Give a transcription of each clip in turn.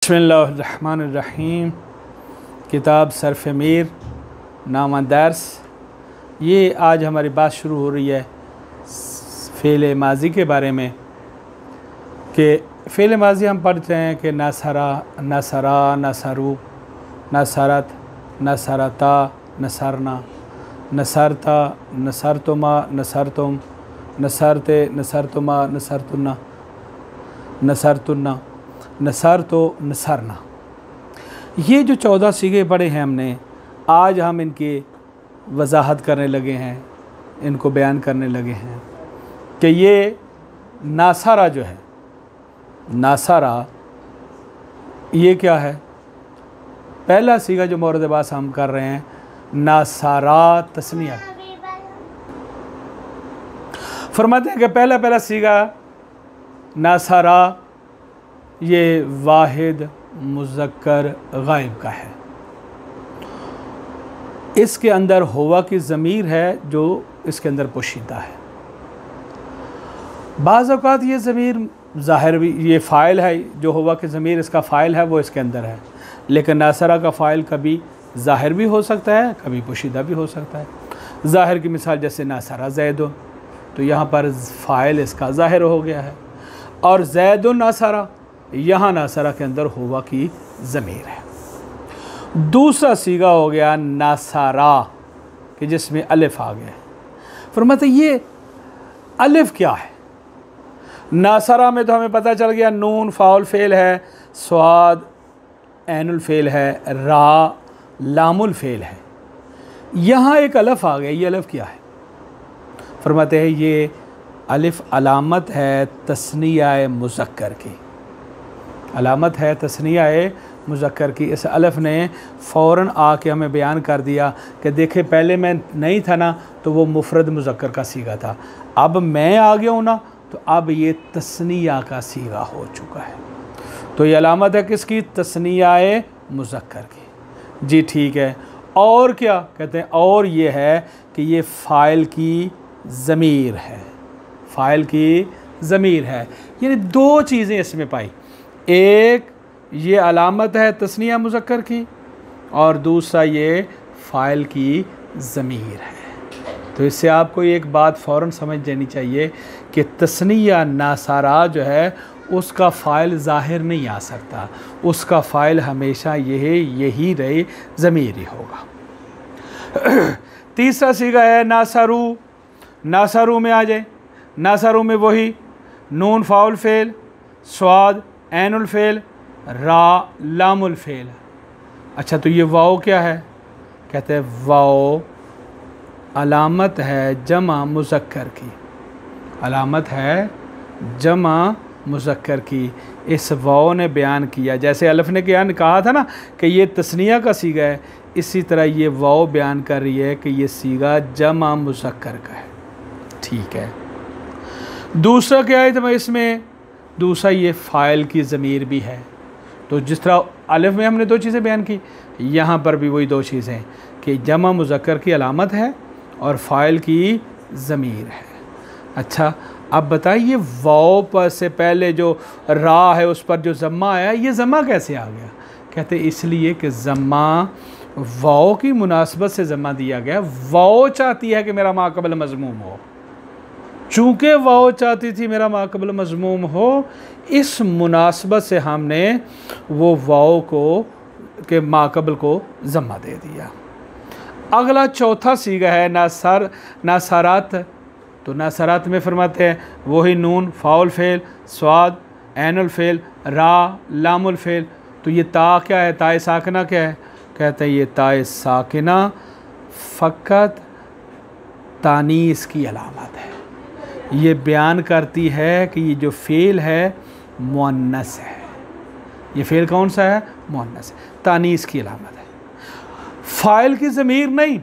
बिस्मिल्लाहिर्रहमानिर्रहीम। किताब सरफ़ मीर नामा दर्स। ये आज हमारी बात शुरू हो रही है फ़ेल माज़ी के बारे में कि फ़ेल माज़ी हम पढ़ते हैं कि नसरा, नसरा, नसरू, नसरत, नसरता, नसरना, नसरता, नसरतुमा, नसरतुम, नसरते, नसरतुमा, नसरतुन्ना, नसरतुन्ना, नसर तो नसरना। ये जो 14 सीगे पढ़े हैं हमने, आज हम इनकी वजाहत करने लगे हैं, इनको बयान करने लगे हैं कि ये नासारा जो है, नासारा ये क्या है। पहला सीगा जो मौरद बास हम कर रहे हैं नासारा तस्निया, फरमाते हैं कि पहला सीगा नासारा ये वाहिद मुज़क्कर गायब का है। इसके अंदर हुआ की ज़मीर है जो इसके अंदर पोशीदा है। बाज़ औक़ात ये ज़मीर ज़ाहिर भी, ये फ़ाइल है, जो हुआ की ज़मीर इसका फ़ाइल है वो इसके अंदर है, लेकिन नासरा का फ़ाइल कभी ज़ाहिर भी हो सकता है, कभी पोशीदा भी हो सकता है। ज़ाहिर की मिसाल जैसे नासरा ज़ैदुन, तो यहाँ पर फ़ाइल इसका ज़ाहिर हो गया है, और ज़ैदुन नासरा, यहाँ नासरा के अंदर हुआ की ज़मीर है। दूसरा सीगा हो गया नासारा कि जिसमें अलिफ आ गया। फरमाते ये अलिफ क्या है। नासरा में तो हमें पता चल गया नून फ़ाउल फ़ेल है, स्वाद ऐनुल फ़ेल है, रा लामुल फ़ेल है। यहाँ एक अलिफ आ गया, ये अलिफ क्या है। फरमाते हैं ये अलिफ अलामत है तस्निया मुज़क्कर की, अलामत है तस्निया मुज़क्कर की। इस अलिफ ने फ़ौरन आके हमें बयान कर दिया कि देखे पहले मैं नहीं था ना तो वो मुफ़रद मुज़क्कर का सीगा था, अब मैं आ गया हूँ ना तो अब ये तस्निया का सीगा हो चुका है। तो ये अलामत है किसकी, तस्निया मुज़क्कर की। जी ठीक है। और क्या कहते हैं, और ये है कि ये फ़ाइल की ज़मीर है, फ़ाइल की ज़मीर है। यानी दो चीज़ें इसमें पाई, एक ये अलामत है तस्निया मुज़क्कर की, और दूसरा ये फ़ाइल की ज़मीर है। तो इससे आपको एक बात फ़ौरन समझ लेनी चाहिए कि तस्निया नासारा जो है उसका फ़ाइल ज़ाहिर नहीं आ सकता, उसका फ़ाइल हमेशा यही रहे, ज़मीर ही होगा। तीसरा सीगा है नासरू। नासरू में आ जाए, नासरू में वही नून फ़ाउल फ़ेल, स्वाद ऐनुल फ़ेल, रा लामुल फ़ेल। अच्छा तो ये वाओ क्या है। कहते हैं वाओ अलामत है जमा मुज़क्कर की, अलामत है जमा मुज़क्कर की। इस वाओ ने बयान किया, जैसे अलिफ ने कहा था ना कि ये तस्निया का सीगा है, इसी तरह ये वाओ बयान कर रही है कि ये सीगा जमा मुज़क्कर का है। ठीक है। दूसरा क्या है तो इसमें, दूसरा ये फ़ाइल की ज़मीर भी है। तो जिस तरह अलिफ में हमने दो चीज़ें बयान की, यहाँ पर भी वही दो चीज़ें कि जमा मुज़क्कर की अलामत है और फ़ाइल की ज़मीर है। अच्छा अब बताइए वाओ पर से पहले जो रा है उस पर जो ज़म्मा आया, ये ज़म्मा कैसे आ गया। कहते इसलिए कि ज़म्मा वाओ की मुनासबत से ज़म्मा दिया गया। वाओ चाहती है कि मेरा माक़बल मज़मूम हो, चूँकि वाओ चाहती थी मेरा माक़बल मज़मूम हो, इस मुनासबत से हमने वो वाओ को के माक़बल को ज़म्मा दे दिया। अगला चौथा सीगा है नासरात। तो नासरात में फरमाते हैं वही नून फ़ाउल फ़ेल, स्वाद ऐनुल फ़ेल, रा लामुल फ़ेल। तो ये ता क्या है, ताए साकिना क्या है। कहते हैं ये ताए साकिना फ़कत तानीस की अलामत है। ये बयान करती है कि ये जो फ़ेल है मुअन्नस है। ये फ़ेल कौन सा है, मुअन्नस है, तानीस की अलामत है। फ़ाइल की ज़मीर नहीं,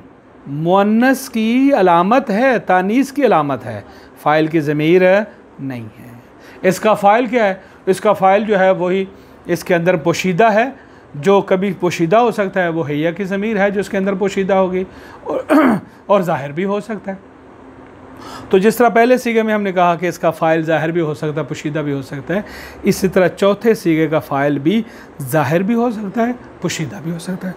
मुअन्नस की अलामत है, तानीस की अलामत है, फ़ाइल की ज़मीर नहीं है। इसका फ़ाइल क्या है, इसका फ़ाइल जो है वही इसके अंदर पोशीदा है, जो कभी पोशीदा हो सकता है वो हैया की ज़मीर है जो इसके अंदर पोशीदा होगी, और ज़ाहिर भी हो सकता है। तो जिस तरह पहले सीगे में हमने कहा कि इसका फ़ाइल ज़ाहिर भी हो सकता है, पोशीदा भी हो सकता है, इसी तरह चौथे सीगे का फ़ाइल भी ज़ाहिर भी हो सकता है, पोशीदा भी हो सकता है।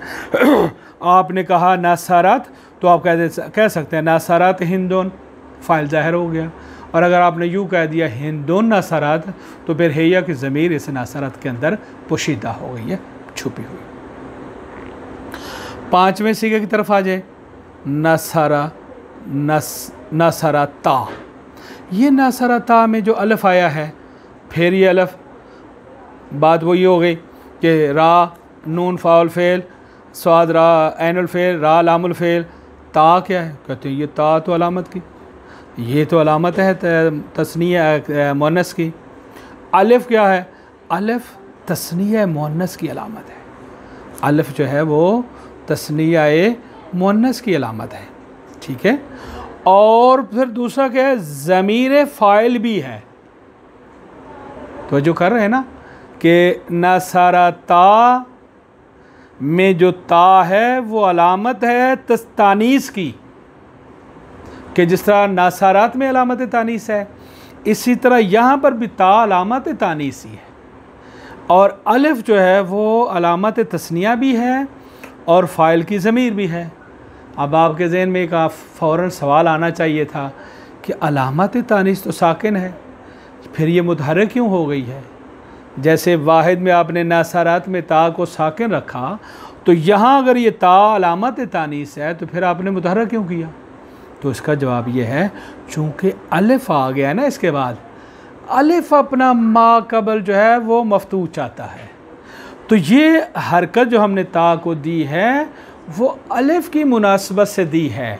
आपने कहा नासारात, तो आप कह सकते हैं नासारात हिंदोन, फ़ाइल ज़ाहिर हो गया। और अगर आपने यूँ कह दिया हिंदोन नासारात, तो फिर हैया की ज़मीर इस नासारात के अंदर पोशीदा हो गई है, छुपी हुई। पाँचवें सीगे की तरफ आ जाए, नसरता। ये नसरता में जो अलिफ आया है, फिर ये अलिफ, बात वही हो गई कि रा नून फ़ाउल फ़ेल, स्वाद रा ऐनुल फ़ेल, रा लामुल फ़ेल, ता क्या है? कहते हैं ये ता तो अलामत की, ये तो अलामत है तस्नीया मुअन्नस की। अलिफ क्या है? अलिफ तस्नीया मुअन्नस की अलामत है। अलिफ जो है वो तस्नीया मुअन्नस की अलामत है, ठीक है। और फिर दूसरा क्या है? ज़मीर फ़ाइल भी है। तो जो कर रहे हैं ना कि नसरता में जो ता है वो अलामत है तानीस की, कि जिस तरह नासारात में अलामत तानीस है, इसी तरह यहाँ पर भी ता अलामत तानीसी है। और अलिफ जो है वो अलामत तस्निया भी है और फ़ाइल की ज़मीर भी है। अब आपके ज़हन में एक फ़ौरन सवाल आना चाहिए था कि अलामत तानीस तो साकिन है, फिर ये मुतहर्रिक क्यों हो गई है? जैसे वाहिद में आपने नासारात में ता को साकिन रखा, तो यहाँ अगर ये ता अलामत तानीस है तो फिर आपने मुतहर्रिक क्यों किया? तो इसका जवाब ये है, चूँकि अलिफ आ गया है ना इसके बाद, अलिफ अपना माक़बल जो है वो मफ्तूह चाहता है, तो ये हरकत जो हमने ता को दी है वो अलिफ की मुनासबत से दी है,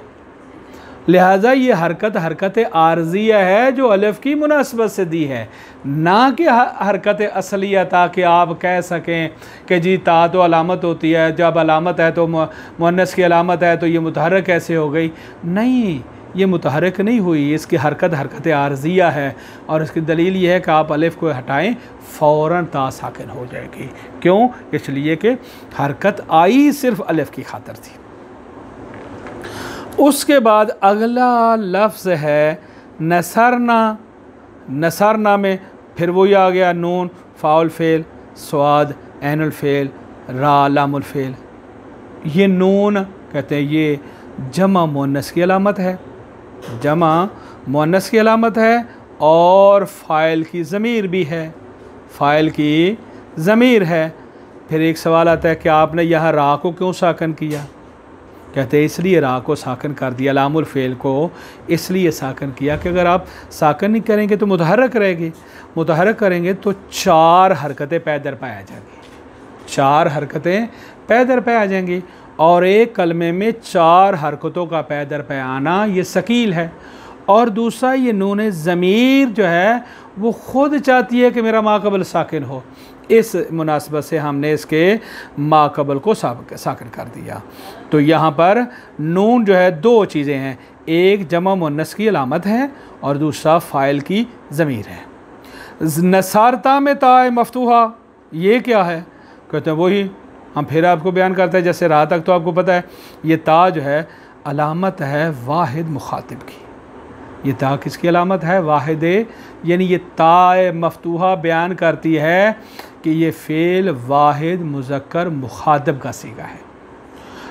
लिहाजा ये हरकत आर्जिया है जो अलिफ की मुनासबत से दी है, ना कि हरकत असलिया, ताकि आप कह सकें कि जी ता तो अलामत होती है, जब अलामत है तो मुअन्नस की अलामत है तो ये मुतहर्रिक कैसे हो गई? नहीं, ये मुतहर्रिक नहीं हुई, इसकी हरकत आर्जिया है। और इसकी दलील ये है कि आप अलिफ को हटाएं फ़ौरन ता साकिन हो जाएगी। क्यों? इसलिए कि हरकत आई सिर्फ अलिफ की खातिर थी। उसके बाद अगला लफ्ज़ है नसरना। नसरना में फिर वही आ गया, नून फ़ाउल फ़ेल, स्वाद ऐनुल फ़ेल, रा लामुल फ़ेल। ये नून कहते हैं ये जमा मुअन्नस की अलामत है, जमा मुअन्नस की अलामत है और फ़ाइल की ज़मीर भी है, फ़ाइल की ज़मीर है। फिर एक सवाल आता है कि आपने यहाँ रा को क्यों साकिन किया? कहते हैं इसलिए रा को साकिन कर दिया, लामुल फ़ेल को इसलिए साकिन किया कि अगर आप साकिन नहीं करेंगे तो मुतहर्रिक रहेगी, मुतहर्रिक करेंगे तो चार हरकतें पैदर पे आ जाएंगी, चार हरकतें पैदर पे आ जाएंगी। और एक कलमे में चार हरकतों का पैदर पे आना ये शकील है। और दूसरा ये नून ज़मीर जो है वो ख़ुद चाहती है कि मेरा माक़बल साकिन हो, इस मुनासबत से हमने इसके माक़बल को साकिन कर दिया। तो यहाँ पर नून जो है दो चीज़ें हैं, एक जमा मुअन्नस की अलामत है और दूसरा फ़ाइल की ज़मीर है। नसारता में ता मफ्तूहा, ये क्या है? कहते हैं वही हम फिर आपको बयान करते हैं, जैसे राह तक तो आपको पता है, ये ता जो है अलामत है वाहिद मुखातिब की। ये ता किसकी अलामत है? वाहिद, यानी ये ता मफ्तूहा बयान करती है कि ये फ़ेल वाहिद मुज़क्कर मुखातिब का सीगा है।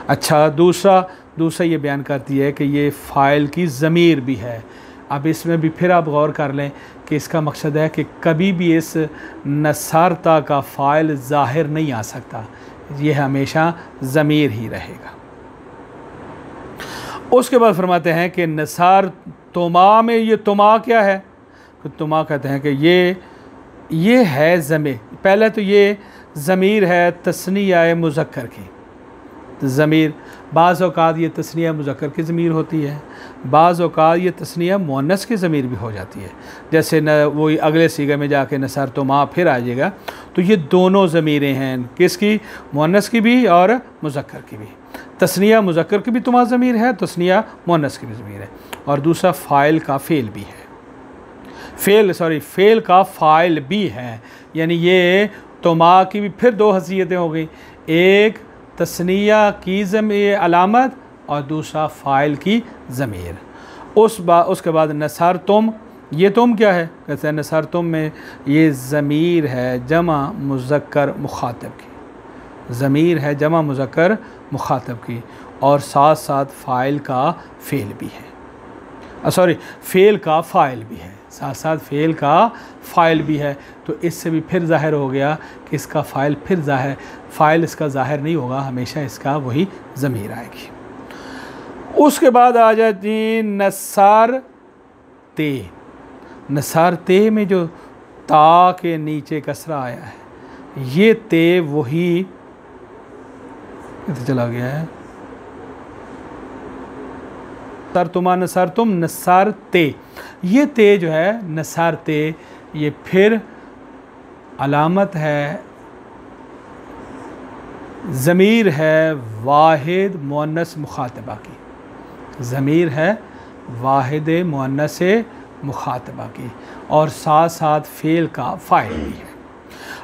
अच्छा, दूसरा ये बयान करती है कि ये फ़ाइल की ज़मीर भी है। अब इसमें भी फिर आप गौर कर लें कि इसका मकसद है कि कभी भी इस नसारता का फ़ाइल ज़ाहिर नहीं आ सकता, ये हमेशा ज़मीर ही रहेगा। उसके बाद फरमाते हैं कि नसार तुमा में ये तुमा क्या है? तो तुमा कहते हैं कि ये है ज़मीर। पहले तो ये ज़मीर है तस्निया मुज़क्कर की, ज़मीर बाज़ औक़ात ये तस्निया मुज़क्कर की ज़मीर होती है, बाज़ औक़ात ये तस्निया मुअन्नस की ज़मीर भी हो जाती है। जैसे न वही अगले सीगे में जाके नसर तो माँ फिर आ जाएगा, तो ये दोनों ज़मीरें हैं, किसकी? मुअन्नस की भी और मुज़क्कर की भी। तस्निया मुज़क्कर की भी तुमा ज़मीर है, तस्निया मुअन्नस की भी ज़मीर है। और दूसरा फ़ाइल का फ़ेल भी है, फ़ेल का फ़ाइल भी है, यानी ये तुमा की भी फिर दो हैसियतें हो गई, एक तस्निया की ज़मीर अलामत और दूसरा फ़ाइल की ज़मीर। उसके बाद नसर तुम, ये तुम क्या है? कहते हैं नसर तुम में ये ज़मीर है जमा मुज़क्कर मुखातब की, ज़मीर है जमा मुज़क्कर मुखातब की, और साथ साथ फ़ाइल का फ़ेल भी है, सॉरी फ़ेल का फ़ाइल भी है, साथ साथ फ़ेल का फ़ाइल भी है। तो इससे भी फिर ज़ाहिर हो गया कि इसका फ़ाइल फिर फ़ाइल इसका ज़ाहिर नहीं होगा, हमेशा इसका वही ज़मीर आएगी। उसके बाद आ जाती नसार ते। नसार ते में जो ता के नीचे कसरा आया है, ये ते वही इधर चला गया है, सरतुमा नसार तुम नसार ते, ये ते जो है नसार ते, ये फिर अलामत है, ज़मीर है वाहिद मुअन्नस मुखातबा की, ज़मीर है वाहिद मुअन्नस मुखातबा की, और साथ साथ फ़ेल का फ़ाइल भी है।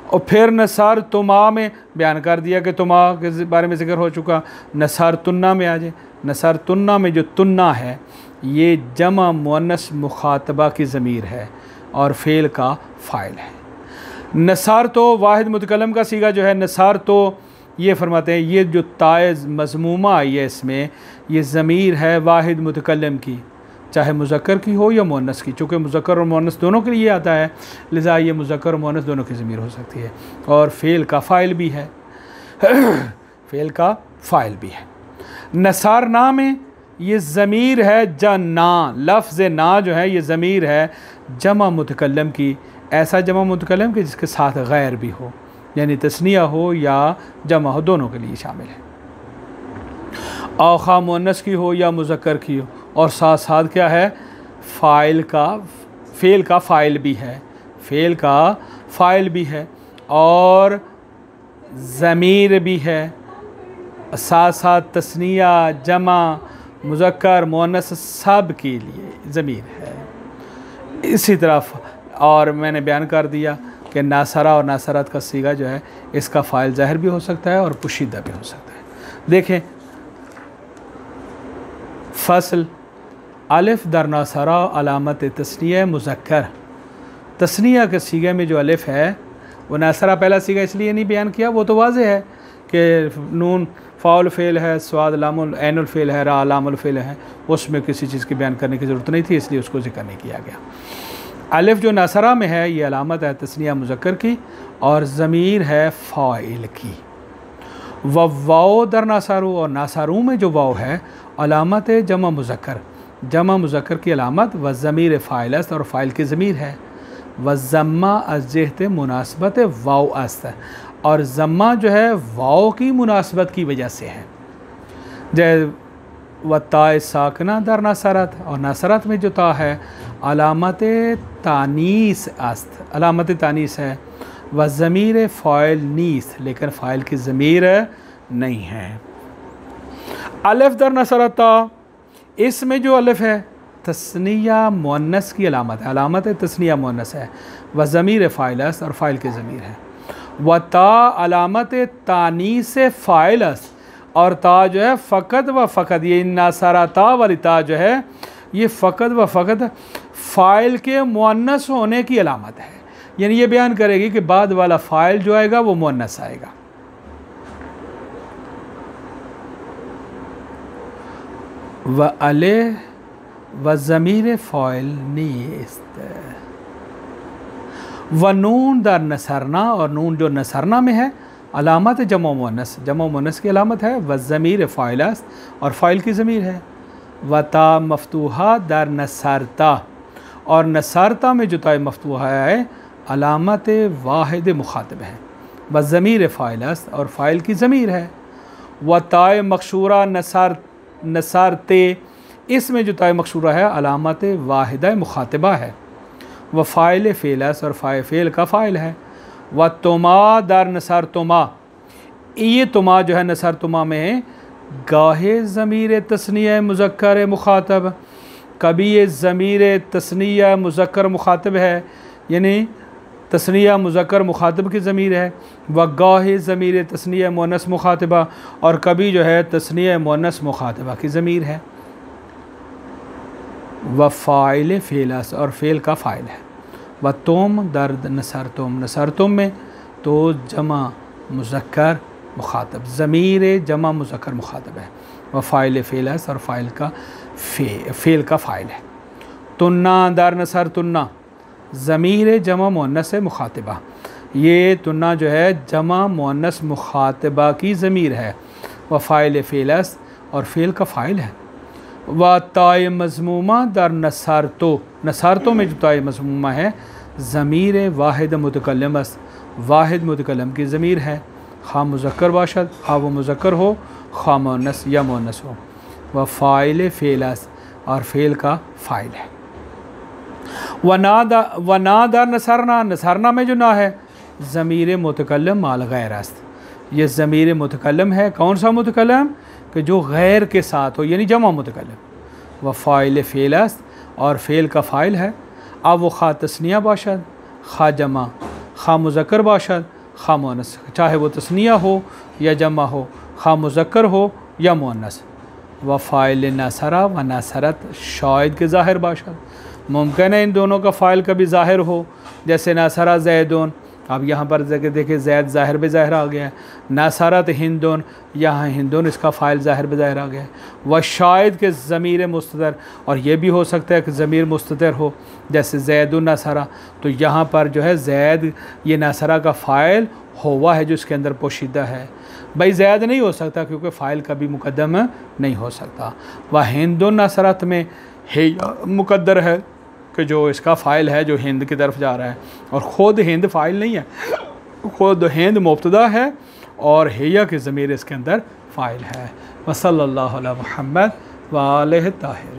और फिर नसार तुमा में बयान कर दिया कि तुमा के बारे में ज़िक्र हो चुका। नसार तुन्ना में आ जाए। नसार तुन्ना में जो तुन्ना है ये जमा मुअन्नस मुखातबा की ज़मीर है और फ़ेल का फ़ाइल है। नसार तो वाहिद मुतकलम का सीगा जो है, नसार तो ये फरमाते हैं ये जो ताए मज़मूमा आई है इसमें, ये ज़मीर है वाहिद मुतकलम की, चाहे मुज़क्कर की हो या मुअन्नस की, चूँकि मुज़क्कर और मुअन्नस दोनों के लिए आता है, लिज़ा ये मुज़क्कर और मुअन्नस दोनों की ज़मीर हो सकती है। और फ़ेल का फ़ाइल भी है, फ़ेल का फ़ाइल भी है। नसार ना में ये ज़मीर है जन्ना, लफ्ज़ ना जो है ये ज़मीर है जमा मुतकल्लम की, ऐसा जमा मुतकल्लम की जिसके साथ गैर भी हो, यानी तस्निया हो या जमा हो, दोनों के लिए शामिल है। औखा मुअन्नस की हो या मुज़क्कर की हो, और साथ साथ क्या है फ़ाइल का फ़ेल का फ़ाइल भी है, फ़ेल का फ़ाइल भी है, और ज़मीर भी है, साथ साथ तस्निया जमा मुज़क्कर मुअन्नस सब के लिए ज़मीर है। इसी तरह और मैंने बयान कर दिया कि नासरा और नासरत का सीगा जो है इसका फ़ाइल ज़ाहिर भी हो सकता है और पुशीदा भी हो सकता है। देखें फ़सल अलिफ दर नासरा अलामत तस्निया मुज़क्कर, तस्निया के सीगे में जो अलिफ है वो नासरा पहला सीगा इसलिए नहीं बयान किया, वो तो वाज़ेह है कि नून फ़ाउल फ़ेल है, स्वाद लामुल ऐनुल फ़ेल है, रा लामुल फ़ेल है, उसमें किसी चीज़ की बयान करने की ज़रूरत नहीं थी, इसलिए उसको ज़िक्र नहीं किया गया। अलिफ जो नासरा में है ये अलामत है तस्निया मुज़क्कर की और ज़मीर है फ़ाइल की। वाओ दर नासारू, और नासारू में जो वाओ है अलामत है जमा मुज़क्कर, जमा मुज़क्कर की अलामत व ज़मीर फ़ाइल अस्त, और फ़ाइल की ज़मीर है। व ज़म्मा अज़्ज़हत मुनासबत वाओ अस्त, और ज़म्मा जो है वाओ की मुनासबत की वजह से है। जय व ता साकना दर नासरत, और नासरत में जो ता है अलामत तानीस अस्त, अलामत तानीस है। व ज़मीर फ़ाइल नीस, लेकिन फ़ाइल की ज़मीर नहीं है। अलिफ दर नसरता, इसमें जो अलिफ है तस्निया मुअन्नस की अलामत है, अलामत तस्निया मुअन्नस है। व ज़मीर फ़ाइल अस्त, और फ़ाइल की ज़मीर है। व ता अलामत तानीस फ़ाइल अस्त, और ता जो है फ़कत व फ़कत, ये नासरा ता वाली ता जो है ये फ़कत व फ़कत फ़ाइल के मुअन्नस होने की अलामत है, यानी ये बयान करेगी कि बाद वाला फ़ाइल जो आएगा वो मुअन्नस आएगा। व अले व ज़मीर फ़ाइल नीस्त, व नून दर नसरना, और नून जो नसरना में है अलामत जमा मुअन्नस, जमा मुअन्नस की अलामत है। व ज़मीर फ़ाइल अस्त, और फ़ाइल की ज़मीर है। व ता मफ्तूहा दर नसरता, और नसरता में जो ता मफ्तूहा है अलामत वाहिद मुखातब है। व ज़मीर फ़ाइल अस्त, और फ़ाइल की ज़मीर है। व ताए मकशूरा नसारते, इसमें जो ताए मकशूरा है अलामत वाहिदा मुखातबा है। व फ़ाइल फ़ेल अस्त, और फ़ेल का फ़ाइल है। व तुमा दर नसार तुमा, ये तुमा जो है नसार तुमा में गाहे ज़मीर तस्निया मुज़क्कर मुखातब, कभी ये ज़मीर तस्निया मुज़क्कर मुखातब है, यानी तस्निया मुज़क्कर मुखातब की ज़मीर है। व गाहे ज़मीर तस्निया मुअन्नस मुखातबा, और कभी जो है तस्निया मुअन्नस मुखातबा की ज़मीर है। व फ़ाइल फ़ेलस और फ़ेल का फ़ाइल है। व तुम दर्द नसरतुम, नसरतुम में तो जमा मुज़क्कर मुखातब, ज़मीर जमा मुज़क्कर मुखातब है। व फ़ाइल फ़ेलस और फ़ाइल का फ़ेल का फ़ाइल है। तुन्ना दर नसर तुन्ना, ज़मीर जमा मुअन्नस मुखातबा, ये तुन्ना जो है जमा मुअन्नस मुखातबा की ज़मीर है। व फ़ाइल फ़ेलस और फ़ेल का फ़ाइल है। व ताय मज़मूमा दर नसरतो, नसरतो में जो ताय मज़मूमा है ज़मीर वाहिद मुतकल्लमस, वाहिद मुतकल्लम की ज़मीर है। खा मुज़क्कर बाशद, खा वो मुज़क्कर हो, खा मुअन्नस या मुअन्नस हो। व फ़ाइल फ़ेलस और फ़ेल का फ़ाइल है। व ना दर नसरना, नसरना में जो ना है ज़मीर मुतकल्लम माल गैर अस्त, ये ज़मीर मुतकल्लम है। कौन सा मुतकल्लम? कि जो गैर के साथ हो, यानी जमा मुतकल्लम। व फ़ाइल फ़ेलस और फ़ेल का फ़ाइल है। अब वो खा तस्निया बाशद, खा जमा, खा मुज़क्कर बाशद, खा मुअन्नस, चाहे वो तस्निया हो या जमा हो, खा मुज़क्कर हो या मुअन्नस। व फ़ाइल नसरा व नसरत शायद के ज़ाहिर बाशद, मुमकिन है इन दोनों का फ़ाइल कभी ज़ाहिर हो, जैसे नसरा ज़ैदुन, अब यहाँ पर देखिए ज़ैद ज़ाहिर बेज़ाहिर आ गया है। नसरत हिंदुन, यहाँ हिंदुन इसका फ़ाइल ज़ाहिर बेज़ाहिर आ गया है। व शायद के ज़मीर मुस्ततर, और ये भी हो सकता है कि ज़मीर मुस्ततर हो, जैसे ज़ैदुन नसरा, तो यहाँ पर जो है ज़ैद ये नसरा का फ़ाइल हुआ है जो इसके अंदर पोशीदा है। भाई ज़ैद नहीं हो सकता क्योंकि फ़ाइल कभी मुक़द्दम नहीं हो सकता। व हिंदुन नसरत में है मुक़द्दर है कि जो इसका फ़ाइल है जो हिंद की तरफ जा रहा है, और ख़ुद हिंद फ़ाइल नहीं है, ख़ुद हिंद मुब्तदा है और हिया की ज़मीर इसके अंदर फ़ाइल है। व सल्लल्लाहु अला मुहम्मद व आलिहि ताहिर।